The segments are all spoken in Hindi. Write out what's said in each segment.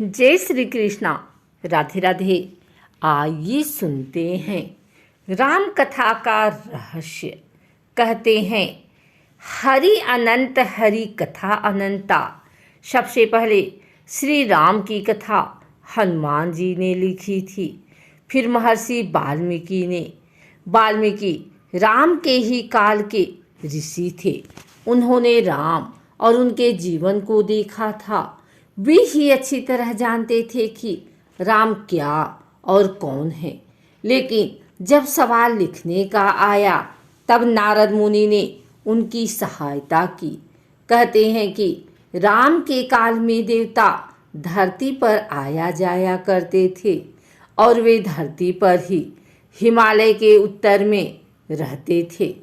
जय श्री कृष्णा। राधे राधे। आइए सुनते हैं राम कथा का रहस्य। कहते हैं हरि अनंत हरि कथा अनंता। सबसे पहले श्री राम की कथा हनुमान जी ने लिखी थी, फिर महर्षि वाल्मीकि राम के ही काल के ऋषि थे। उन्होंने राम और उनके जीवन को देखा था। वे ही अच्छी तरह जानते थे कि राम क्या और कौन है। लेकिन जब सवाल लिखने का आया तब नारद मुनि ने उनकी सहायता की। कहते हैं कि राम के काल में देवता धरती पर आया जाया करते थे और वे धरती पर ही हिमालय के उत्तर में रहते थे।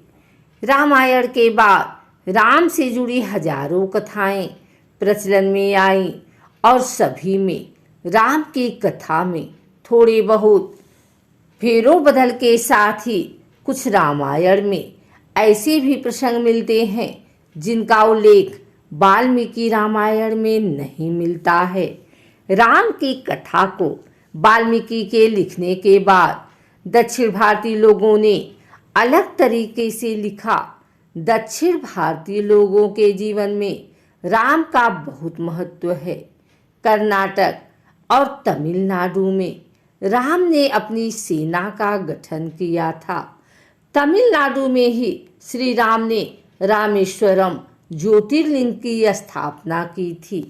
रामायण के बाद राम से जुड़ी हजारों कथाएं प्रचलन में आईं और सभी में राम की कथा में थोड़े बहुत फेरों बदल के साथ ही कुछ रामायण में ऐसे भी प्रसंग मिलते हैं जिनका उल्लेख वाल्मीकि रामायण में नहीं मिलता है। राम की कथा को वाल्मीकि के लिखने के बाद दक्षिण भारतीय लोगों ने अलग तरीके से लिखा। दक्षिण भारतीय लोगों के जीवन में राम का बहुत महत्व है। कर्नाटक और तमिलनाडु में राम ने अपनी सेना का गठन किया था। तमिलनाडु में ही श्री राम ने रामेश्वरम ज्योतिर्लिंग की स्थापना की थी।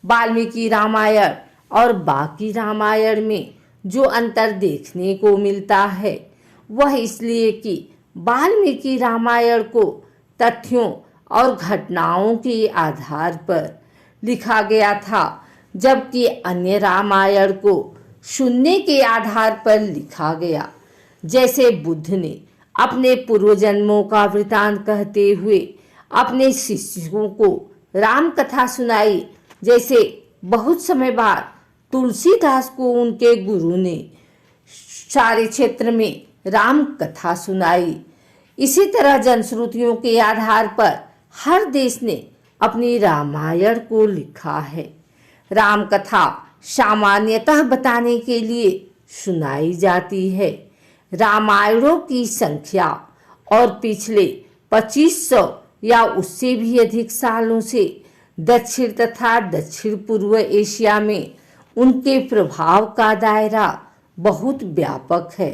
वाल्मीकि रामायण और बाकी रामायण में जो अंतर देखने को मिलता है वह इसलिए कि वाल्मीकि रामायण को तथ्यों और घटनाओं के आधार पर लिखा गया था, जबकि अन्य रामायण को सुनने के आधार पर लिखा गया। जैसे बुद्ध ने अपने पूर्व जन्मों का वृतांत कहते हुए अपने शिष्यों को राम कथा सुनाई, जैसे बहुत समय बाद तुलसीदास को उनके गुरु ने सारे क्षेत्र में राम कथा सुनाई। इसी तरह जनश्रुतियों के आधार पर हर देश ने अपनी रामायण को लिखा है। राम कथा सामान्यतः बताने के लिए सुनाई जाती है। रामायणों की संख्या और पिछले 2500 या उससे भी अधिक सालों से दक्षिण तथा दक्षिण पूर्व एशिया में उनके प्रभाव का दायरा बहुत व्यापक है।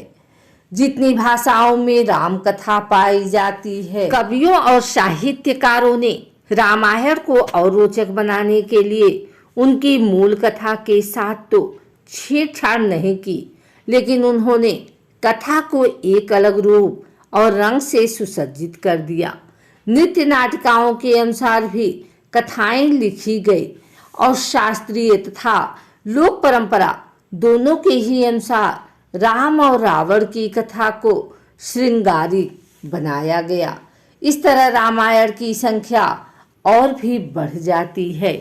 जितनी भाषाओं में राम कथा पाई जाती है, कवियों और साहित्यकारों ने रामायण को और रोचक बनाने के लिए उनकी मूल कथा के साथ तो छेड़छाड़ नहीं की, लेकिन उन्होंने कथा को एक अलग रूप और रंग से सुसज्जित कर दिया। नृत्य नाटिकाओं के अनुसार भी कथाएं लिखी गई और शास्त्रीय तथा लोक परंपरा दोनों के ही अनुसार राम और रावण की कथा को श्रृंगारिक बनाया गया। इस तरह रामायण की संख्या और भी बढ़ जाती है।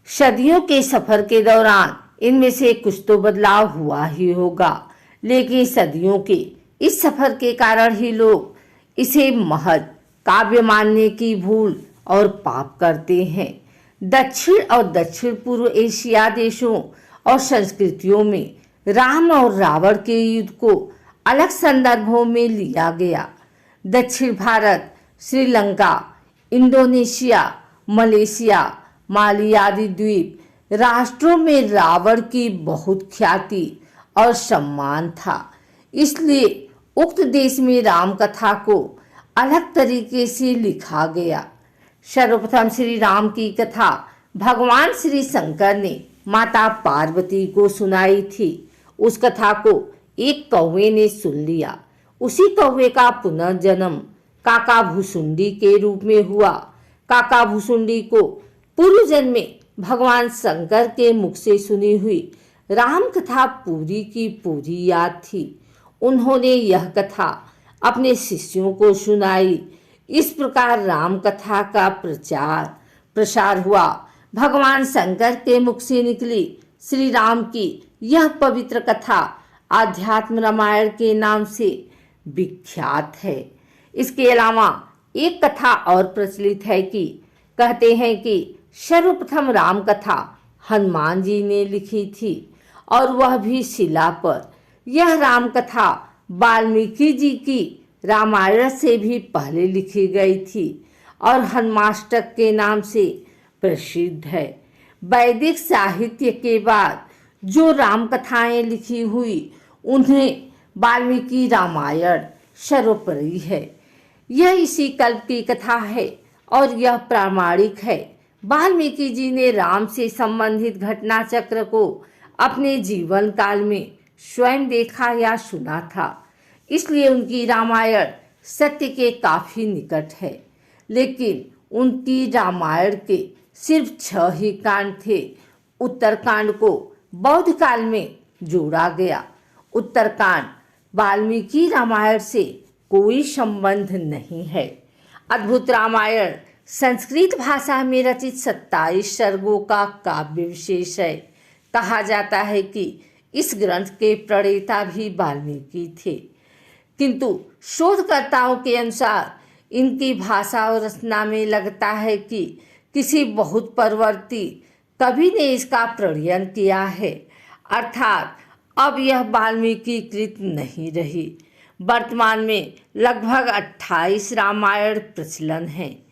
सदियों के सफर के दौरान इनमें से कुछ तो बदलाव हुआ ही होगा, लेकिन सदियों के इस सफर के कारण ही लोग इसे महज काव्य मानने की भूल और पाप करते हैं। दक्षिण और दक्षिण पूर्व एशिया देशों और संस्कृतियों में राम और रावण के युद्ध को अलग संदर्भों में लिया गया। दक्षिण भारत, श्रीलंका, इंडोनेशिया, मलेशिया, माली आदि द्वीप राष्ट्रों में रावण की बहुत ख्याति और सम्मान था। इसलिए उक्त देश में राम कथा को अलग तरीके से लिखा गया। सर्वप्रथम श्री राम की कथा भगवान श्री शंकर ने माता पार्वती को सुनाई थी। उस कथा को एक कौवे ने सुन लिया। उसी कौवे का पुनर्जन्म काका भुसुंडी के रूप में हुआ। काका भुसुंडी को पूर्व जन्म में भगवान शंकर के मुख से सुनी हुई राम कथा पूरी की पूरी याद थी। उन्होंने यह कथा अपने शिष्यों को सुनाई। इस प्रकार राम कथा का प्रसार हुआ। भगवान शंकर के मुख से निकली श्री राम की यह पवित्र कथा आध्यात्म रामायण के नाम से विख्यात है। इसके अलावा एक कथा और प्रचलित है कि कहते हैं कि सर्वप्रथम राम कथा हनुमान जी ने लिखी थी और वह भी शिला पर। यह राम कथा वाल्मीकि जी की रामायण से भी पहले लिखी गई थी और हनुमाष्टक के नाम से प्रसिद्ध है। वैदिक साहित्य के बाद जो राम कथाएं लिखी हुई उन्हें वाल्मीकि रामायण सर्वोपरि है। यह इसी कल्प की कथा है और यह प्रामाणिक है। वाल्मीकि जी ने राम से संबंधित घटना चक्र को अपने जीवन काल में स्वयं देखा या सुना था, इसलिए उनकी रामायण सत्य के काफी निकट है। लेकिन उनकी रामायण के सिर्फ 6 ही कांड थे। उत्तरकांड को बौद्ध काल में जोड़ा गया। उत्तरकांड वाल्मीकि रामायण से कोई संबंध नहीं है। अद्भुत रामायण संस्कृत भाषा में रचित 27 सर्गों का काव्य विशेष है। कहा जाता है कि इस ग्रंथ के प्रणेता भी वाल्मीकि थे, किंतु शोधकर्ताओं के अनुसार इनकी भाषा और रचना में लगता है कि किसी बहुत परवर्ती कवि ने इसका प्रणयन किया है, अर्थात अब यह वाल्मीकि कृत नहीं रही। वर्तमान में लगभग 28 रामायण प्रचलन हैं।